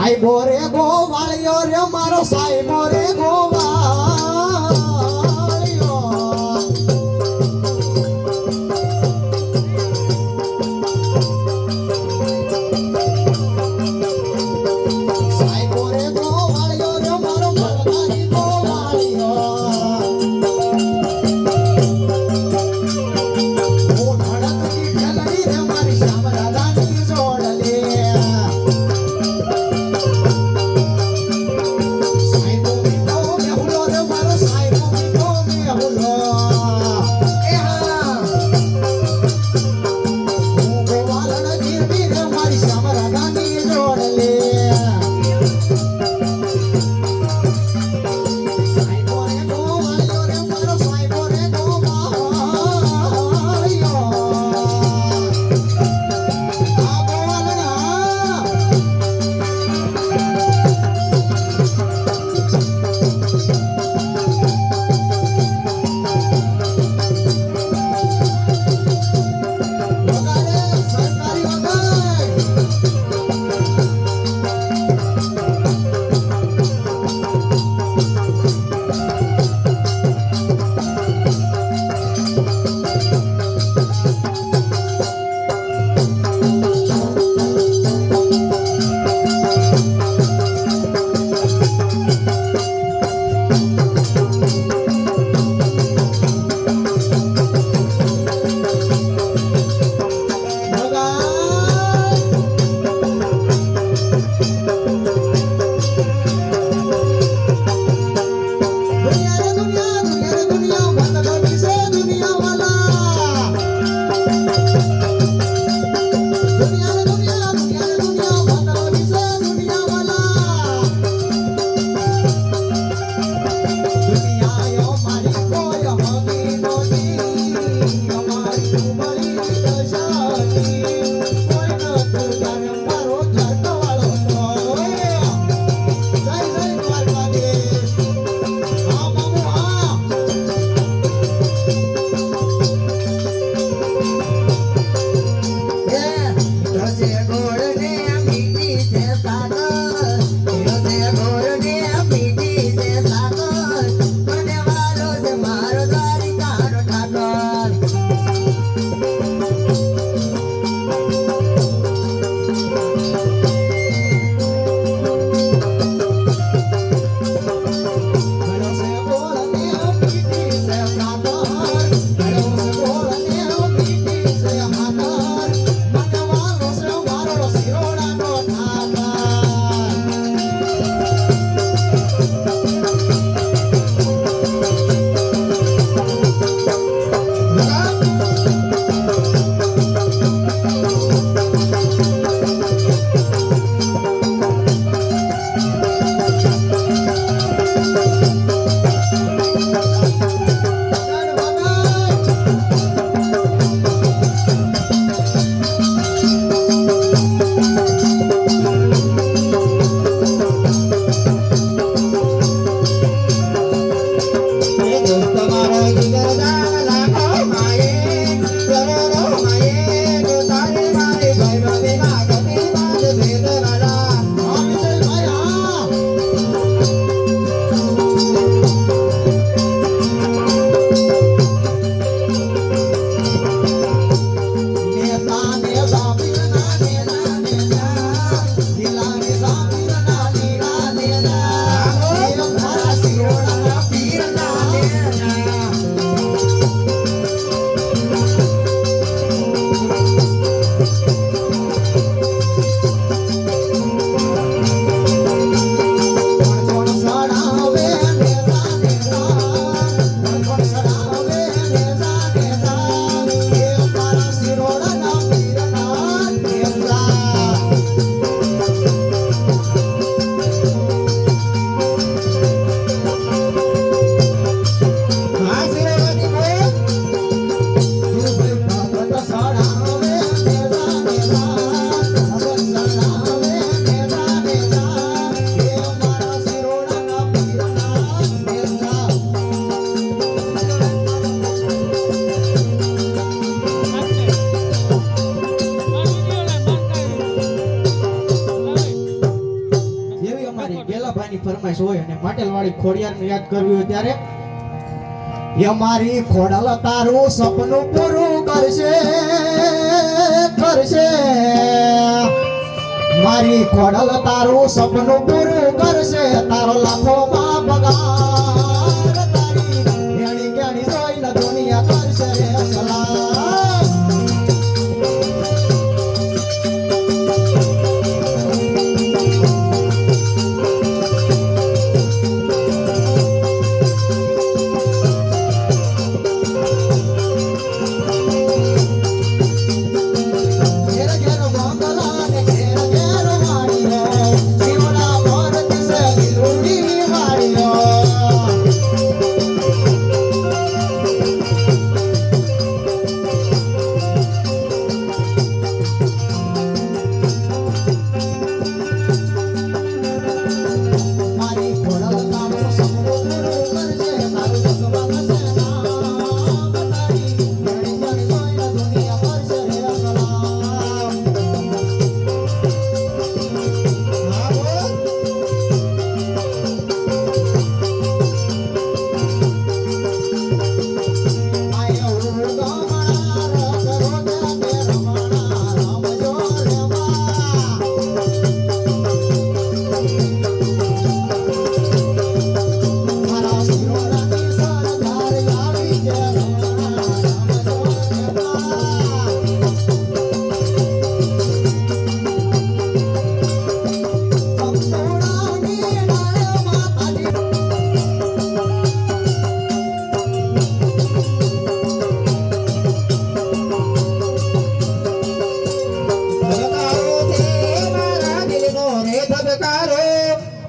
સાહેબો રે ગોવાળિયો રે મારો સાહેબો રે ગોવાળિયો સાહેબો રે ગોવાળિયો રે મારો મલબારી ગોવાળિયો હું ધડકતી ઢલડી રે મારી શ્યામ રાધાની જોડલે સાહેબો અમારી ગેલાભાઈની ફરમાઈશ હોય અને માટેલવાળી ખોડિયારને યાદ કરવી હોય ત્યારે એ મારી ખોડલ તારું સપનું પૂરું કરશે કરશે મારી ખોડલ તારું સપનું પૂરું કરશે તારો લાખોમાં પગાર તારી એણી કેણી જોઈને દુનિયા કરશે સલામ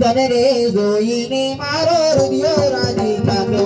તને રે જોઈને મારો હૃદય રાજી થતો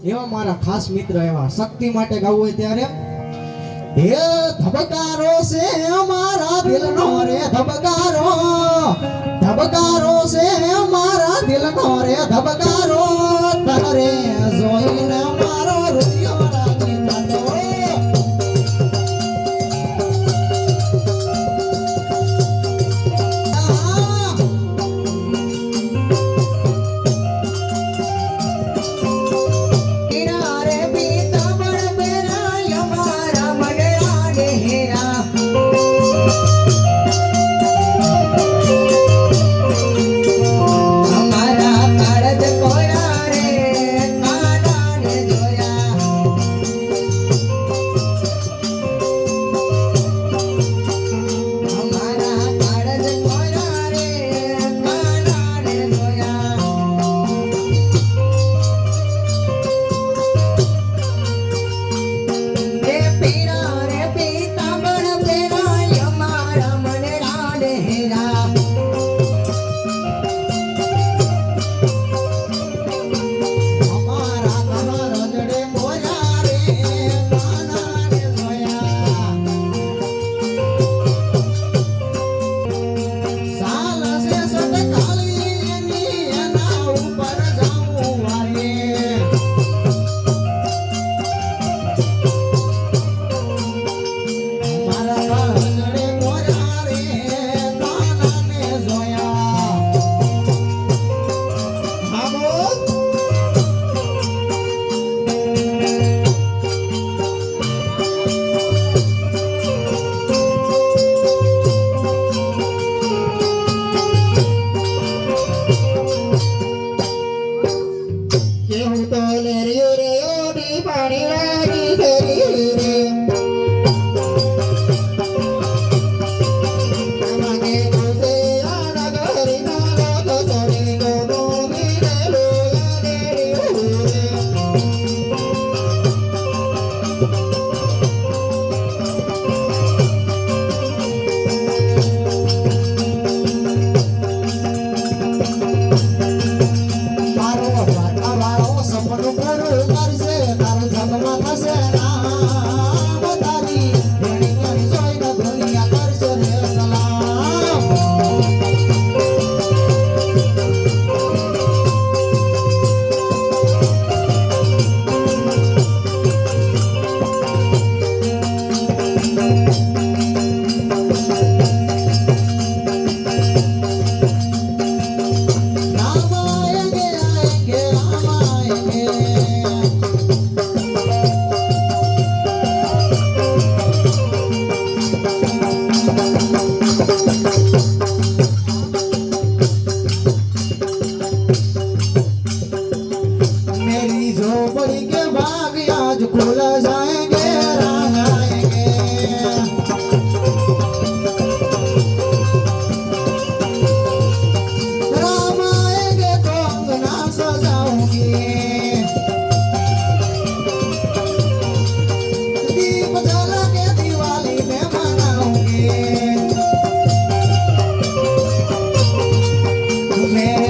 એવા મારા ખાસ મિત્ર એવા શક્તિ માટે ગાવું હોય ત્યારે હે ધબકારો છે અમારા દિલનો રે ધબકારો ધબકારો છે અમારા દિલનો રે ધબકારો તને જોઈને મારો હૃદય રાજી થતો અમારા કાળજ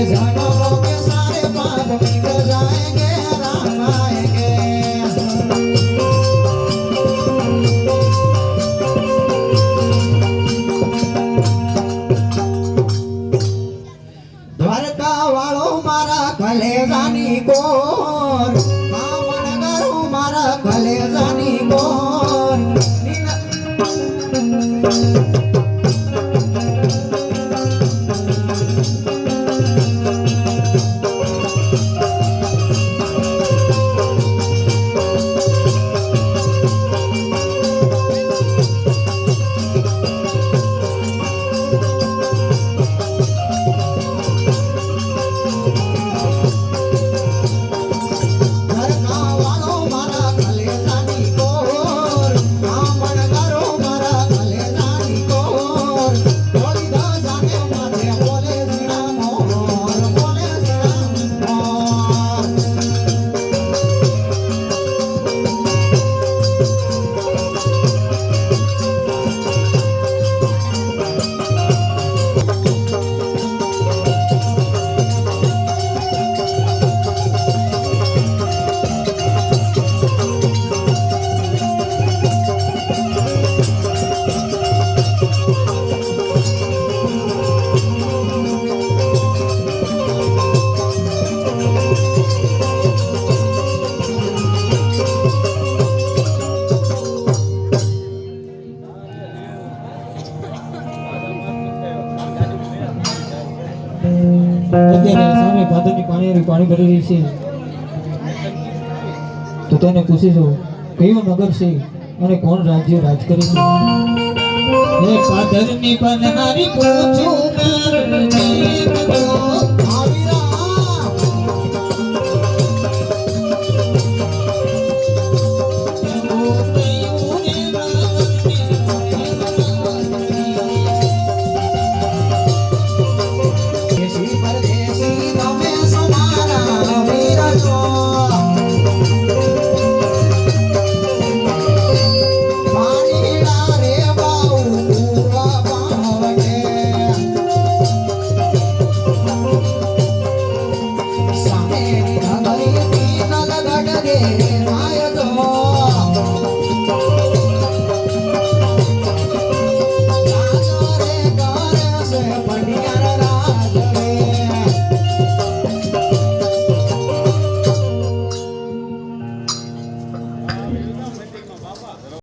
जन्मों के सारे पाप मिट जाएंगे राम आएंगे द्वारका वालों मारा कलेजानी कोर कामन करो मारा कलेजानी कोर द्वारका वालों मारा कलेजानी कोर कामन करो मारा कलेजानी कोर बोली दा जाने माथे बोले जीना मोर बोले जीना मोर અત્યારે સામે ભાદરની પાણી ભરી રહી છે તો તેને પૂછીશું કયું નગર છે અને કોણ રાજ્ય રાજ કરે છે હે ભાદરની પાનનારી પૂછું